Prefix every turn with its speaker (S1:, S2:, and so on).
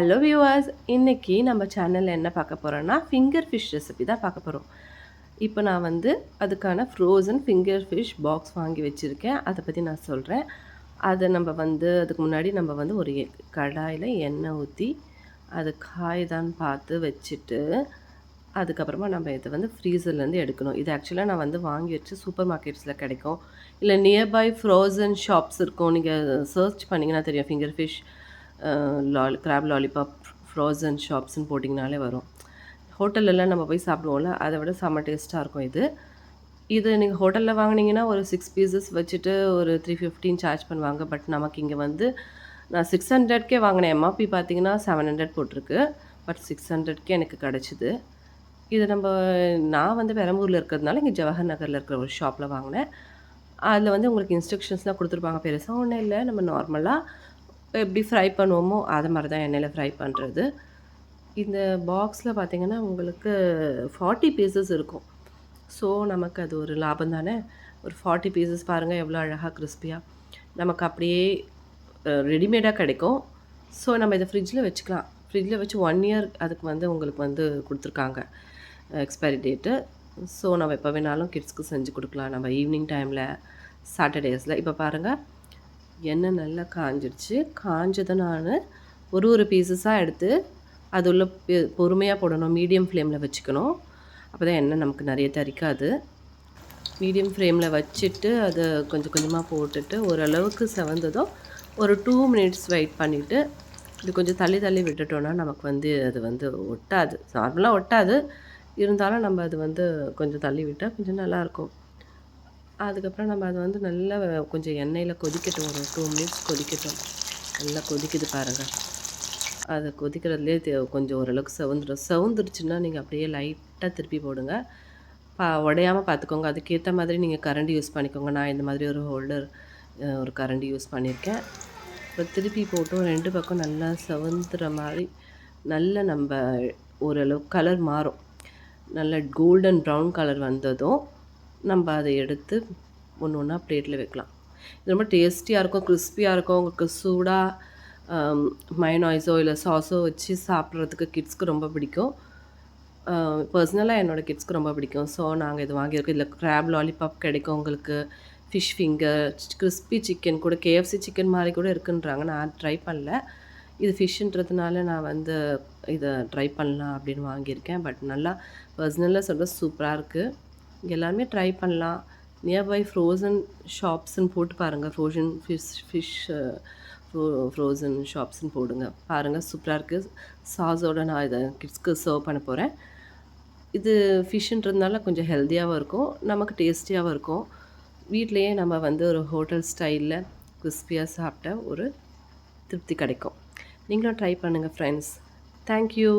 S1: Hello viewers! இன்னைக்கு நம்ம சேனல்ல என்ன பார்க்க போறோம்னா, ஃபிங்கர் ஃபிஷ் ரெசிபி தான் பார்க்க போறோம். இப்போ நான் வந்து அதுக்கான ஃப்ரோசன் ஃபிங்கர் ஃபிஷ் பாக்ஸ் வாங்கி வச்சிருக்கேன். அத பத்தி நான் சொல்றேன். அத நம்ம வந்து அதுக்கு முன்னாடி நம்ம வந்து ஒரு கடாயில எண்ணெய் ஊத்தி, அது காயுதான்னு பார்த்து வச்சுட்டு, அதுக்கப்புறமா நம்ம இத வந்து ஃப்ரீசர்லேருந்து எடுக்கணும். இது ஆக்சுவலா நான் வந்து வாங்கி வச்சு சூப்பர் மார்க்கெட்ஸ்ல கிடைக்கும். இல்ல நியர்பை ஃப்ரோசன் ஷாப்ஸ் இருக்கும். நீங்க சர்ச் பண்ணீங்கன்னா தெரியும். Finger fish crab lollipop frozen ஷாப்ஸ்ன்னு போட்டிங்கனாலே வரும். ஹோட்டல்லலாம் நம்ம போய் சாப்பிடுவோம்ல, அதை விட செம்ம டேஸ்ட்டாக இருக்கும் இது. இது நீங்கள் ஹோட்டலில் வாங்குனீங்கன்னா ஒரு 6 பீசஸ் வச்சுட்டு ஒரு 315 சார்ஜ் பண்ணுவாங்க. பட் நமக்கு இங்கே வந்து நான் 600க்கே வாங்கினேன். எம்ஆர்பி பார்த்தீங்கன்னா 700 போட்டிருக்கு. பட் 600க்கே எனக்கு கிடச்சிது. இது நான் வந்து பெரம்பூரில் இருக்கிறதுனால இங்கே ஜவஹர் நகரில் இருக்கிற ஒரு ஷாப்பில் வாங்கினேன். அதில் வந்து உங்களுக்கு இன்ஸ்ட்ரக்ஷன்ஸ்லாம் கொடுத்துருப்பாங்க. பெருசாக ஒன்றும் இல்லை. நம்ம நார்மலாக எப்படி ஃப்ரை பண்ணுவோமோ அது மாதிரி தான் எண்ணெயில் ஃப்ரை பண்ணுறது. இந்த பாக்ஸில் பார்த்தீங்கன்னா உங்களுக்கு 40 பீசஸ் இருக்கும். ஸோ நமக்கு அது ஒரு லாபம் தானே. ஒரு 40 பீசஸ் பாருங்கள் எவ்வளோ அழகாக கிறிஸ்பியாக நமக்கு அப்படியே ரெடிமேடாக கிடைக்கும். ஸோ நம்ம இதை ஃப்ரிட்ஜில் வச்சுக்கலாம். ஃப்ரிட்ஜில் வச்சு 1 இயர் அதுக்கு வந்து உங்களுக்கு வந்து கொடுத்துருக்காங்க எக்ஸ்பைரி டேட்டு. ஸோ நம்ம எப்போ வேணாலும் கிட்ஸ்க்கு செஞ்சு கொடுக்கலாம். நம்ம ஈவினிங் டைமில் சாட்டர்டேஸில் இப்போ பாருங்கள் எண்ணெய் நல்லா காஞ்சிடுச்சு. காஞ்சதை நான் ஒரு பீசஸாக எடுத்து அது உள்ள பொறுமையாக போடணும். மீடியம் ஃப்ளேமில் வச்சுக்கணும். அப்போ தான் எண்ணெய் நமக்கு நிறைய தெறிக்காது. மீடியம் ஃப்ளேமில் வச்சுட்டு அதை கொஞ்சம் கொஞ்சமாக போட்டுட்டு ஓரளவுக்கு செவந்ததும் ஒரு 2 மினிட்ஸ் வெயிட் பண்ணிவிட்டு இது கொஞ்சம் தள்ளி விட்டுட்டோன்னா நமக்கு வந்து அது வந்து ஒட்டாது. நார்மலாக ஒட்டாது. இருந்தாலும் நம்ம அது வந்து கொஞ்சம் தள்ளி விட்டால் கொஞ்சம் நல்லாயிருக்கும். அதுக்கப்புறம் நம்ம அதை வந்து நல்லா கொஞ்சம் எண்ணெயில் கொதிக்கட்டும். ஒரு 2 மினிட்ஸ் கொதிக்கட்டும். நல்லா கொதிக்குது பாருங்கள். அது கொதிக்கிறதுலே கொஞ்சம் ஓரளவுக்கு செவந்துருச்சுன்னா நீங்கள் அப்படியே லைட்டாக திருப்பி போடுங்க. உடையாமல் பார்த்துக்கோங்க. அதுக்கேற்ற மாதிரி நீங்கள் கரண்டி யூஸ் பண்ணிக்கோங்க. நான் இந்த மாதிரி ஒரு ஹோல்டர் ஒரு கரண்டி யூஸ் பண்ணியிருக்கேன். அப்புறம் திருப்பி போட்டும் 2 பக்கம் நல்லா செவந்துற மாதிரி நல்ல நம்ம ஓரளவுக்கு கலர் மாறும். நல்ல கோல்டன் ப்ரௌன் கலர் வந்ததும் நம்ம அதை எடுத்து ஒன்று ஒன்றா பிளேட்டில் வைக்கலாம். இது ரொம்ப டேஸ்டியாக இருக்கும், கிறிஸ்பியாக இருக்கும். உங்களுக்கு சூடாக மயோனைஸோ இல்லை சாஸோ வச்சு சாப்பிட்றதுக்கு கிட்ஸ்க்கு ரொம்ப பிடிக்கும். பர்சனலாக என்னோடய கிட்ஸ்க்கு ரொம்ப பிடிக்கும். ஸோ நாங்கள் இது வாங்கியிருக்கோம். இதில் கிராப் லாலிபாப் கிடைக்கும் உங்களுக்கு. ஃபிஷ் ஃபிங்கர், கிறிஸ்பி சிக்கன் கூட கேஎஃப்சி சிக்கன் மாதிரி கூட இருக்குன்றாங்க. நான் ட்ரை பண்ணல. இது ஃபிஷ்ஷுன்றதுனால நான் வந்து இதை ட்ரை பண்ணலாம் அப்படின்னு வாங்கியிருக்கேன். பட் நல்லா பர்சனலாக சொல்கிறேன், சூப்பராக இருக்குது. இங்கே எல்லாமே ட்ரை பண்ணலாம். நியர்பை ஃப்ரோசன் ஷாப்ஸ்ன்னு போட்டு பாருங்கள். ஃபிஷ் ஃப்ரோசன் ஷாப்ஸ்ன்னு போடுங்க. பாருங்கள் சூப்பராக இருக்குது. சாஸோடு நான் இதை கிட்ஸ்க்கு சர்வ் பண்ண போகிறேன். இது ஃபிஷ்ஷுன்றதுனால கொஞ்சம் ஹெல்த்தியாகவும் இருக்கும், நமக்கு டேஸ்டியாகவும் இருக்கும். வீட்லேயே நம்ம வந்து ஒரு ஹோட்டல் ஸ்டைலில் கிறிஸ்பியாக சாப்பிட்ட ஒரு திருப்தி கிடைக்கும். நீங்களும் ட்ரை பண்ணுங்கள் ஃப்ரெண்ட்ஸ். தேங்க்யூ.